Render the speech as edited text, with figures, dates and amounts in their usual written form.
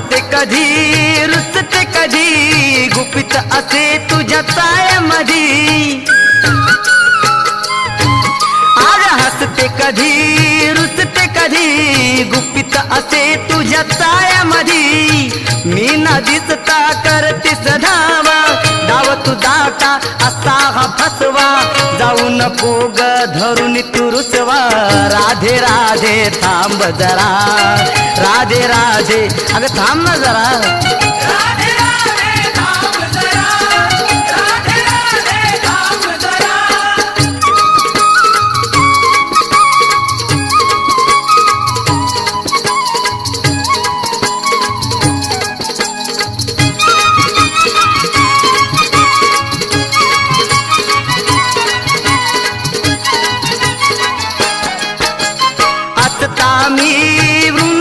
हसते कधी रुसते कधी गुपित असे तुझ्या चाळ्यामधी आज हसते कधी रुसते कधी गुपित असे तुझ्या चाळ्यामधी मी ना दिसता करतेस धावा डाव तुझा का असा हा फसवा जाऊ नको ग धरून तू रुसवा राधे राधे थांब जरा राधे राधे अगं थांब ना जरा